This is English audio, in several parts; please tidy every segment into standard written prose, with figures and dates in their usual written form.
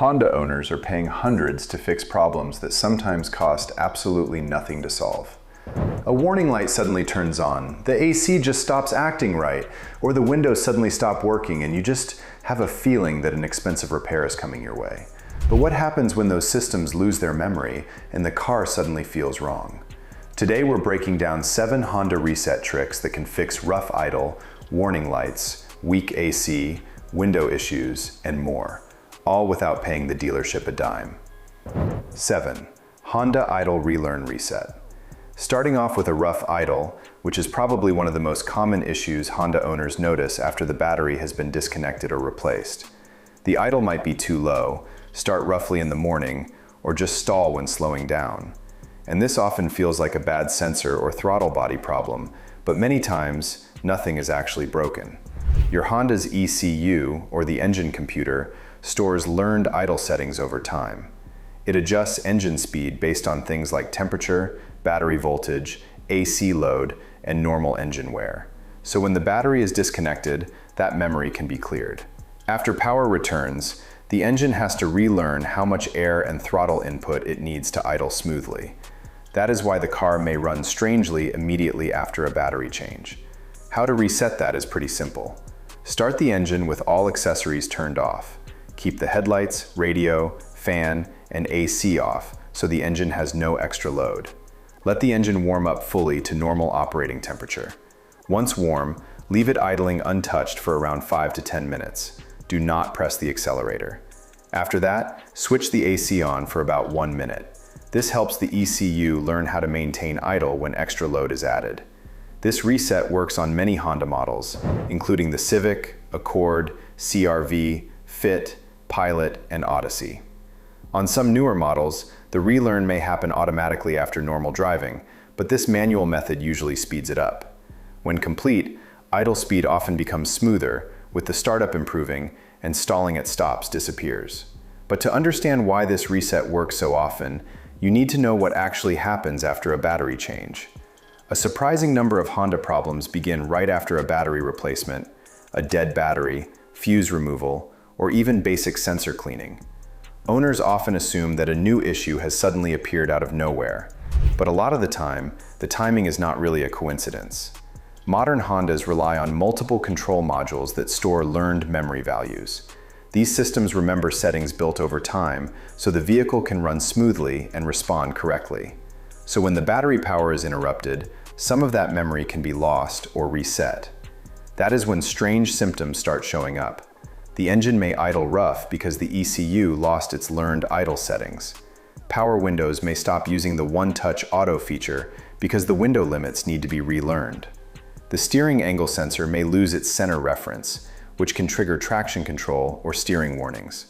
Honda owners are paying hundreds to fix problems that sometimes cost absolutely nothing to solve. A warning light suddenly turns on, the AC just stops acting right, or the windows suddenly stop working and you just have a feeling that an expensive repair is coming your way. But what happens when those systems lose their memory and the car suddenly feels wrong? Today we're breaking down 7 Honda reset tricks that can fix rough idle, warning lights, weak AC, window issues, and more, all without paying the dealership a dime. 7. Honda Idle Relearn Reset. Starting off with a rough idle, which is probably one of the most common issues Honda owners notice after the battery has been disconnected or replaced. The idle might be too low, start roughly in the morning, or just stall when slowing down. And this often feels like a bad sensor or throttle body problem, but many times, nothing is actually broken. Your Honda's ECU, or the engine computer, stores learned idle settings over time. It adjusts engine speed based on things like temperature, battery voltage, AC load, and normal engine wear. So when the battery is disconnected, that memory can be cleared. After power returns, the engine has to relearn how much air and throttle input it needs to idle smoothly. That is why the car may run strangely immediately after a battery change. How to reset that is pretty simple. Start the engine with all accessories turned off. Keep the headlights, radio, fan, and AC off so the engine has no extra load. Let the engine warm up fully to normal operating temperature. Once warm, leave it idling untouched for around 5 to 10 minutes. Do not press the accelerator. After that, switch the AC on for about 1 minute. This helps the ECU learn how to maintain idle when extra load is added. This reset works on many Honda models, including the Civic, Accord, CR-V, Fit, Pilot, and Odyssey. On some newer models, the relearn may happen automatically after normal driving, but this manual method usually speeds it up. When complete, idle speed often becomes smoother, with the startup improving and stalling at stops disappears. But to understand why this reset works so often, you need to know what actually happens after a battery change. A surprising number of Honda problems begin right after a battery replacement, a dead battery, fuse removal, or even basic sensor cleaning. Owners often assume that a new issue has suddenly appeared out of nowhere, but a lot of the time, the timing is not really a coincidence. Modern Hondas rely on multiple control modules that store learned memory values. These systems remember settings built over time, so the vehicle can run smoothly and respond correctly. So when the battery power is interrupted, some of that memory can be lost or reset. That is when strange symptoms start showing up. The engine may idle rough because the ECU lost its learned idle settings. Power windows may stop using the one-touch auto feature because the window limits need to be relearned. The steering angle sensor may lose its center reference, which can trigger traction control or steering warnings.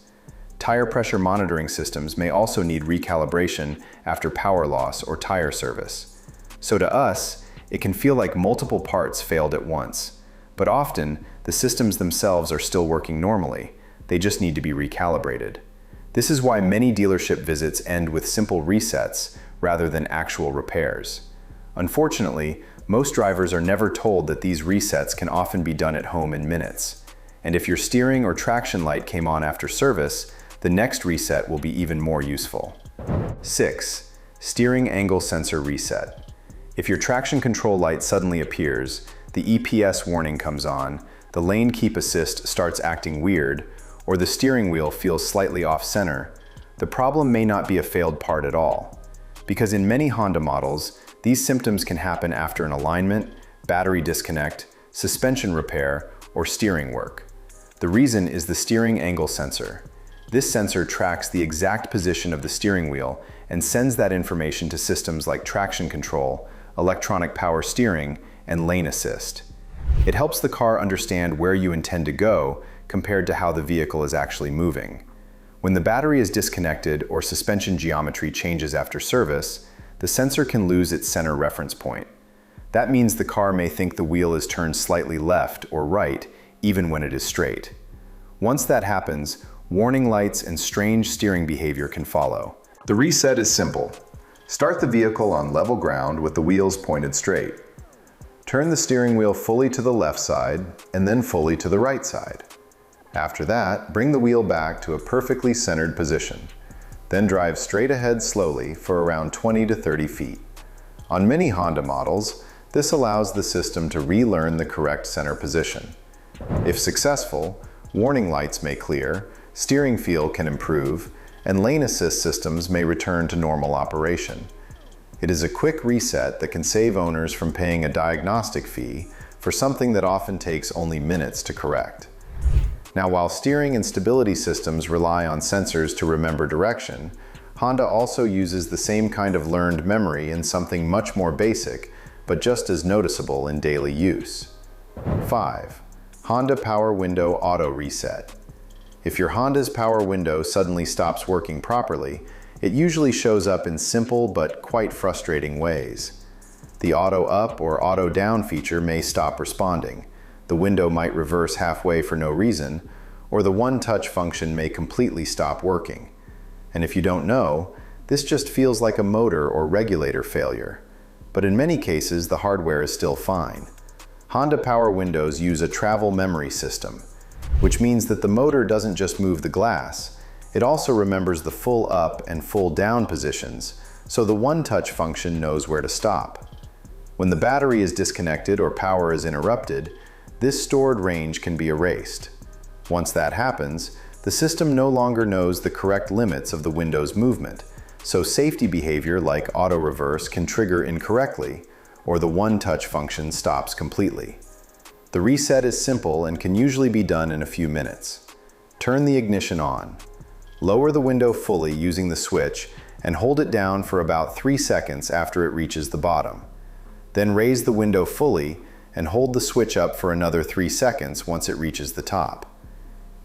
Tire pressure monitoring systems may also need recalibration after power loss or tire service. So to us, it can feel like multiple parts failed at once, but often the systems themselves are still working normally. They just need to be recalibrated. This is why many dealership visits end with simple resets rather than actual repairs. Unfortunately, most drivers are never told that these resets can often be done at home in minutes. And if your steering or traction light came on after service, the next reset will be even more useful. 6. Steering angle sensor reset. If your traction control light suddenly appears, the EPS warning comes on, the lane keep assist starts acting weird, or the steering wheel feels slightly off-center, the problem may not be a failed part at all. Because in many Honda models, these symptoms can happen after an alignment, battery disconnect, suspension repair, or steering work. The reason is the steering angle sensor. This sensor tracks the exact position of the steering wheel and sends that information to systems like traction control, electronic power steering, and lane assist. It helps the car understand where you intend to go compared to how the vehicle is actually moving. When the battery is disconnected or suspension geometry changes after service, the sensor can lose its center reference point. That means the car may think the wheel is turned slightly left or right, even when it is straight. Once that happens, warning lights and strange steering behavior can follow. The reset is simple. Start the vehicle on level ground with the wheels pointed straight. Turn the steering wheel fully to the left side and then fully to the right side. After that, bring the wheel back to a perfectly centered position. Then drive straight ahead slowly for around 20 to 30 feet. On many Honda models, this allows the system to relearn the correct center position. If successful, warning lights may clear, steering feel can improve, and lane assist systems may return to normal operation. It is a quick reset that can save owners from paying a diagnostic fee for something that often takes only minutes to correct. Now, while steering and stability systems rely on sensors to remember direction, Honda also uses the same kind of learned memory in something much more basic, but just as noticeable in daily use. 5. Honda Power Window Auto Reset. If your Honda's power window suddenly stops working properly, it usually shows up in simple but quite frustrating ways. The auto up or auto down feature may stop responding, the window might reverse halfway for no reason, or the one-touch function may completely stop working. And if you don't know, this just feels like a motor or regulator failure. But in many cases, the hardware is still fine. Honda power windows use a travel memory system, which means that the motor doesn't just move the glass, it also remembers the full up and full down positions, so the one-touch function knows where to stop. When the battery is disconnected or power is interrupted, this stored range can be erased. Once that happens, the system no longer knows the correct limits of the window's movement, so safety behavior like auto reverse can trigger incorrectly, or the one-touch function stops completely. The reset is simple and can usually be done in a few minutes. Turn the ignition on. Lower the window fully using the switch and hold it down for about 3 seconds after it reaches the bottom. Then raise the window fully and hold the switch up for another 3 seconds once it reaches the top.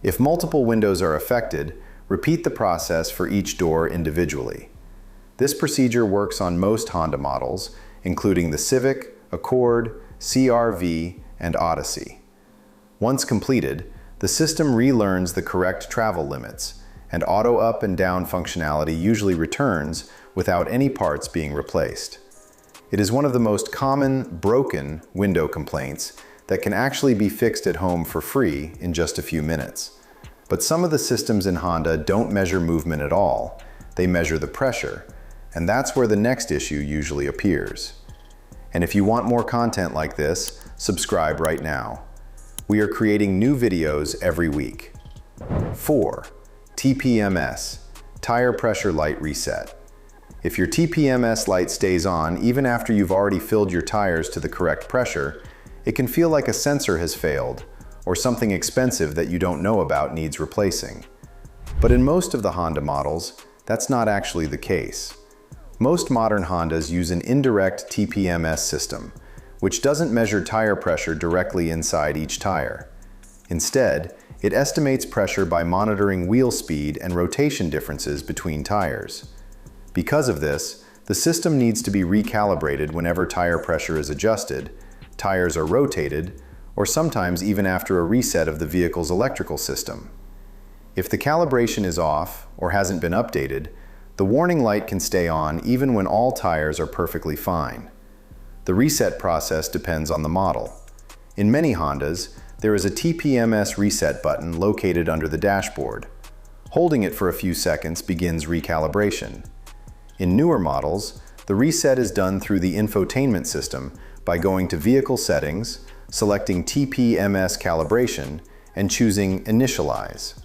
If multiple windows are affected, repeat the process for each door individually. This procedure works on most Honda models, including the Civic, Accord, CR-V, and Odyssey. Once completed, the system relearns the correct travel limits, and auto up and down functionality usually returns without any parts being replaced. It is one of the most common broken window complaints that can actually be fixed at home for free in just a few minutes. But some of the systems in Honda don't measure movement at all, they measure the pressure, and that's where the next issue usually appears. And if you want more content like this, subscribe right now. We are creating new videos every week. 4. TPMS, Tire Pressure Light Reset. If your TPMS light stays on even after you've already filled your tires to the correct pressure, it can feel like a sensor has failed, or something expensive that you don't know about needs replacing. But in most of the Honda models, that's not actually the case. Most modern Hondas use an indirect TPMS system, which doesn't measure tire pressure directly inside each tire. Instead, it estimates pressure by monitoring wheel speed and rotation differences between tires. Because of this, the system needs to be recalibrated whenever tire pressure is adjusted, tires are rotated, or sometimes even after a reset of the vehicle's electrical system. If the calibration is off or hasn't been updated, the warning light can stay on even when all tires are perfectly fine. The reset process depends on the model. In many Hondas, there is a TPMS reset button located under the dashboard. Holding it for a few seconds begins recalibration. In newer models, the reset is done through the infotainment system by going to Vehicle Settings, selecting TPMS Calibration, and choosing Initialize.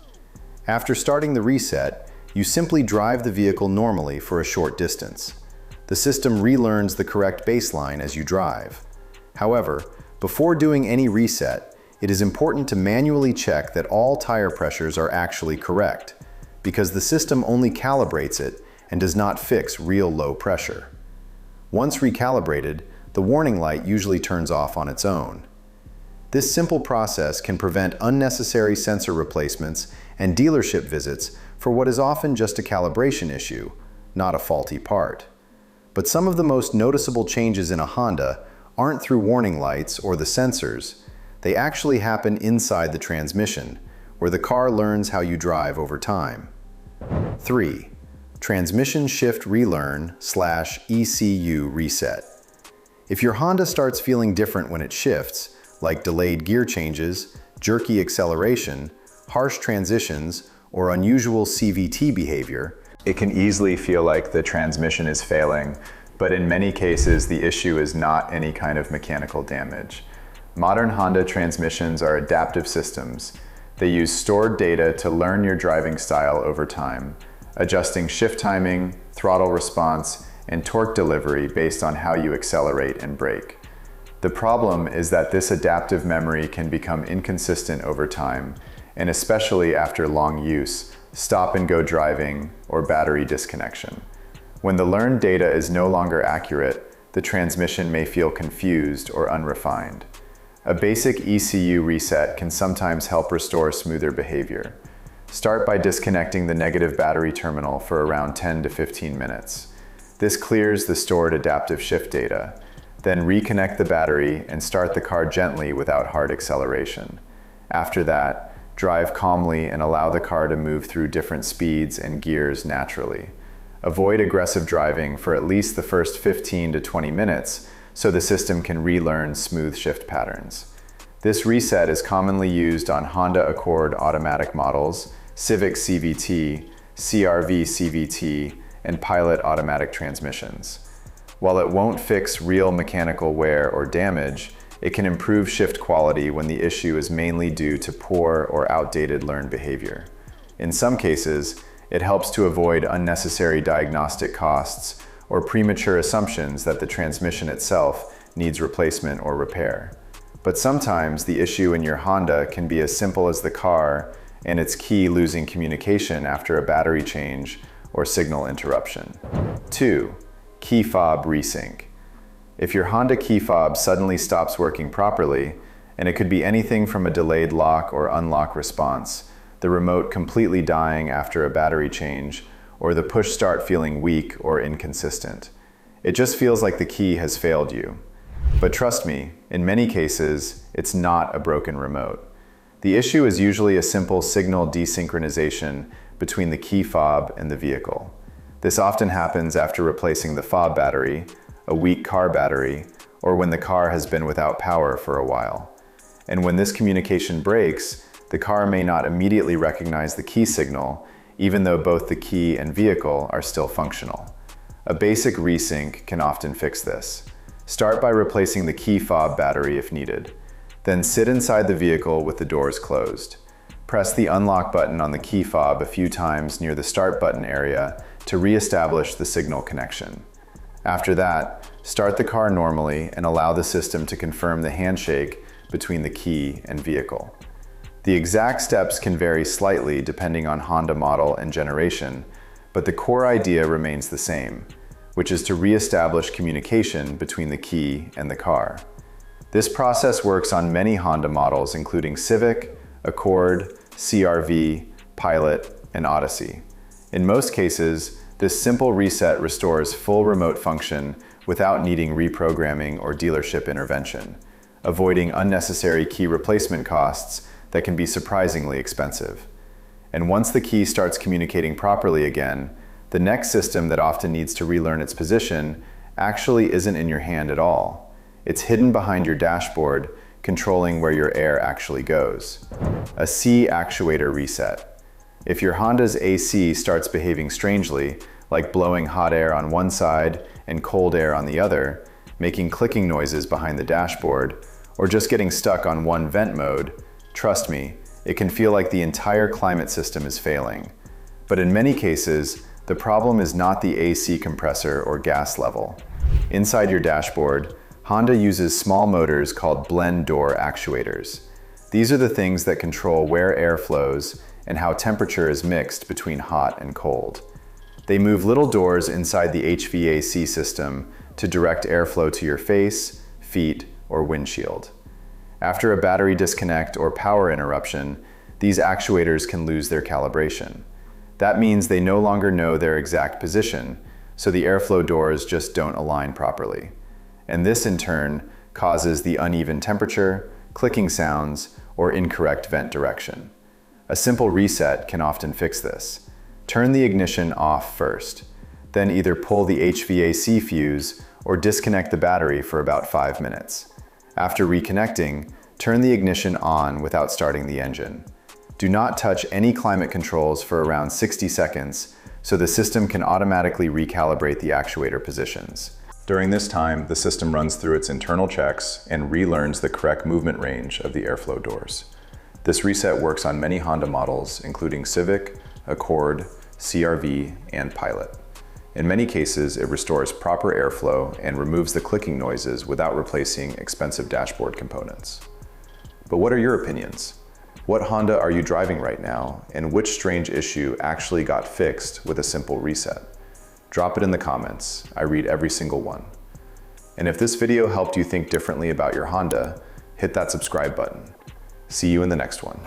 After starting the reset, you simply drive the vehicle normally for a short distance. The system relearns the correct baseline as you drive. However, before doing any reset, it is important to manually check that all tire pressures are actually correct, because the system only calibrates it and does not fix real low pressure. Once recalibrated, the warning light usually turns off on its own. This simple process can prevent unnecessary sensor replacements and dealership visits for what is often just a calibration issue, not a faulty part. But some of the most noticeable changes in a Honda aren't through warning lights or the sensors. They actually happen inside the transmission, where the car learns how you drive over time. 3. Transmission Shift Relearn/ECU Reset. If your Honda starts feeling different when it shifts, like delayed gear changes, jerky acceleration, harsh transitions, or unusual CVT behavior, it can easily feel like the transmission is failing, but in many cases the issue is not any kind of mechanical damage. Modern Honda transmissions are adaptive systems. They use stored data to learn your driving style over time, adjusting shift timing, throttle response, and torque delivery based on how you accelerate and brake. The problem is that this adaptive memory can become inconsistent over time, and especially after long use, stop-and-go driving, or battery disconnection. When the learned data is no longer accurate, the transmission may feel confused or unrefined. A basic ECU reset can sometimes help restore smoother behavior. Start by disconnecting the negative battery terminal for around 10 to 15 minutes. This clears the stored adaptive shift data. Then reconnect the battery and start the car gently without hard acceleration. After that, drive calmly and allow the car to move through different speeds and gears naturally. Avoid aggressive driving for at least the first 15 to 20 minutes so the system can relearn smooth shift patterns. This reset is commonly used on Honda Accord automatic models, Civic CVT, CR-V CVT, and Pilot automatic transmissions. While it won't fix real mechanical wear or damage, it can improve shift quality when the issue is mainly due to poor or outdated learned behavior. In some cases, it helps to avoid unnecessary diagnostic costs or premature assumptions that the transmission itself needs replacement or repair. But sometimes the issue in your Honda can be as simple as the car and its key losing communication after a battery change or signal interruption. 2. Key fob resync. If your Honda key fob suddenly stops working properly, and it could be anything from a delayed lock or unlock response, the remote completely dying after a battery change, or the push start feeling weak or inconsistent. It just feels like the key has failed you. But trust me, in many cases, it's not a broken remote. The issue is usually a simple signal desynchronization between the key fob and the vehicle. This often happens after replacing the fob battery, a weak car battery, or when the car has been without power for a while. And when this communication breaks, the car may not immediately recognize the key signal, even though both the key and vehicle are still functional. A basic resync can often fix this. Start by replacing the key fob battery if needed. Then sit inside the vehicle with the doors closed. Press the unlock button on the key fob a few times near the start button area to re-establish the signal connection. After that, start the car normally and allow the system to confirm the handshake between the key and vehicle. The exact steps can vary slightly depending on Honda model and generation, but the core idea remains the same, which is to re-establish communication between the key and the car. This process works on many Honda models including Civic, Accord, CR-V, Pilot, and Odyssey. In most cases, this simple reset restores full remote function without needing reprogramming or dealership intervention, avoiding unnecessary key replacement costs that can be surprisingly expensive. And once the key starts communicating properly again, the next system that often needs to relearn its position actually isn't in your hand at all. It's hidden behind your dashboard, controlling where your air actually goes. A C actuator reset. If your Honda's AC starts behaving strangely, like blowing hot air on one side and cold air on the other, making clicking noises behind the dashboard, or just getting stuck on one vent mode, trust me, it can feel like the entire climate system is failing. But in many cases, the problem is not the AC compressor or gas level. Inside your dashboard, Honda uses small motors called blend door actuators. These are the things that control where air flows and how temperature is mixed between hot and cold. They move little doors inside the HVAC system to direct airflow to your face, feet, or windshield. After a battery disconnect or power interruption, these actuators can lose their calibration. That means they no longer know their exact position, so the airflow doors just don't align properly. And this in turn causes the uneven temperature, clicking sounds, or incorrect vent direction. A simple reset can often fix this. Turn the ignition off first, then either pull the HVAC fuse or disconnect the battery for about 5 minutes. After reconnecting, turn the ignition on without starting the engine. Do not touch any climate controls for around 60 seconds so the system can automatically recalibrate the actuator positions. During this time, the system runs through its internal checks and relearns the correct movement range of the airflow doors. This reset works on many Honda models, including Civic, Accord, CR-V, and Pilot. In many cases, it restores proper airflow and removes the clicking noises without replacing expensive dashboard components. But what are your opinions? What Honda are you driving right now, and which strange issue actually got fixed with a simple reset? Drop it in the comments. I read every single one. And if this video helped you think differently about your Honda, hit that subscribe button. See you in the next one.